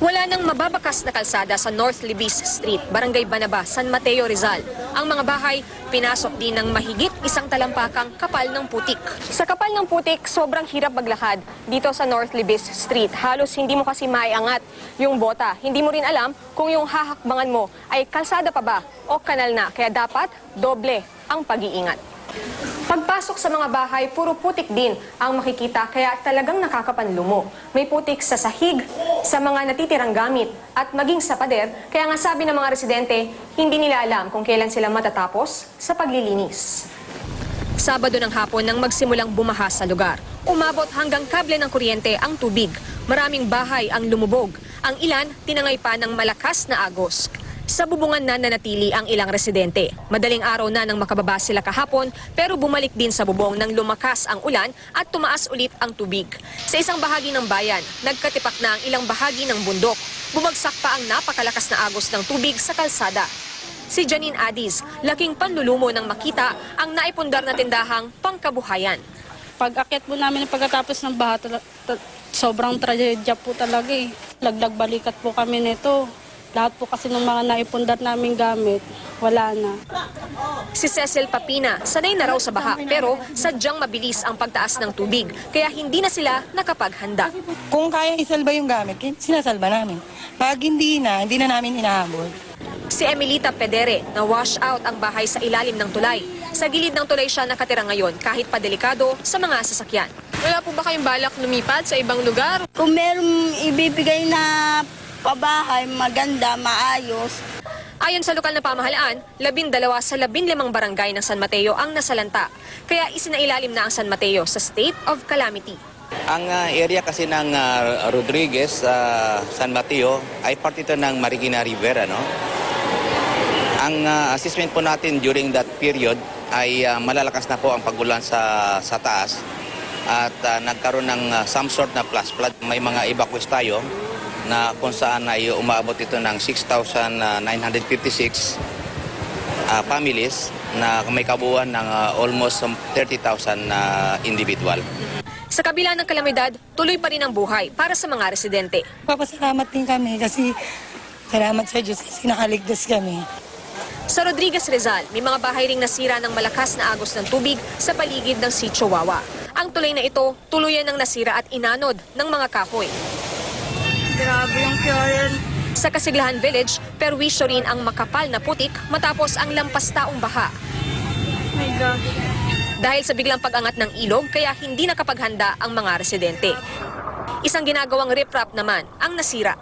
Wala nang mababakas na kalsada sa North Libis Street, Barangay Banaba, San Mateo, Rizal. Ang mga bahay, pinasok din ng mahigit isang talampakang kapal ng putik. Sa kapal ng putik, sobrang hirap maglakad dito sa North Libis Street. Halos hindi mo kasi maiangat yung bota. Hindi mo rin alam kung yung hahakbangan mo ay kalsada pa ba o kanal na. Kaya dapat doble ang pag-iingat. Pagpasok sa mga bahay, puro putik din ang makikita kaya talagang nakakapanlumo. May putik sa sahig, sa mga natitirang gamit at maging sa pader. Kaya nga sabi ng mga residente, hindi nila alam kung kailan sila matatapos sa paglilinis. Sabado ng hapon nang magsimulang bumaha sa lugar. Umabot hanggang kable ng kuryente ang tubig. Maraming bahay ang lumubog. Ang ilan, tinangay pa ng malakas na agos. Sa bubungan na nanatili ang ilang residente. Madaling araw na nang makababa sila kahapon pero bumalik din sa bubong nang lumakas ang ulan at tumaas ulit ang tubig. Sa isang bahagi ng bayan, nagkatipak na ang ilang bahagi ng bundok. Bumagsak pa ang napakalakas na agos ng tubig sa kalsada. Si Janine Adis, laking panlulumo nang makita ang naipundar na tindahang pangkabuhayan. Pag-akyat po namin pagkatapos ng baha, sobrang tragedya po talaga eh. Laglag balikat po kami nito. Lahat po kasi ng mga naipundar naming gamit, wala na. Si Cecil Papina, sanay na raw sa baha pero sadyang mabilis ang pagtaas ng tubig kaya hindi na sila nakapaghanda. Kung kaya isalba yung gamit, sinasalba namin. Pag hindi na namin inahabol. Si Emilita Pedere, na wash out ang bahay sa ilalim ng tulay. Sa gilid ng tulay siya nakatira ngayon kahit pa delikado sa mga sasakyan. Wala po ba kayong balak lumipat sa ibang lugar? Kung merong ibibigay na pabahay, maganda, maayos. Ayon sa lokal na pamahalaan, 12 sa 15 barangay ng San Mateo ang nasalanta. Kaya isinailalim na ang San Mateo sa state of calamity. Ang area kasi ng Rodriguez, San Mateo, ay part ito ng Marikina River. Ang assessment po natin during that period ay malalakas na po ang pagulan sa taas at nagkaroon ng some sort na flash flood. May mga evacuees tayo na kung saan ay umabot ito ng 6,956 families na may kabuuan ng almost 30,000 individual. Sa kabila ng kalamidad, tuloy pa rin ang buhay para sa mga residente. Papasalamat din kami kasi salamat sa Diyos kasi nakaligtas kami. Sa Rodriguez, Rizal, may mga bahay ring nasira ng malakas na agos ng tubig sa paligid ng Sitio Wawa. Ang tulay na ito, tuluyan ng nasira at inanod ng mga kahoy. Grabe yung Karen. Sa Kasiglahan Village, perwisyo rin ang makapal na putik matapos ang lampastaong baha. My God. Dahil sa biglang pag-angat ng ilog, kaya hindi nakapaghanda ang mga residente. Isang ginagawang riprap naman ang nasira.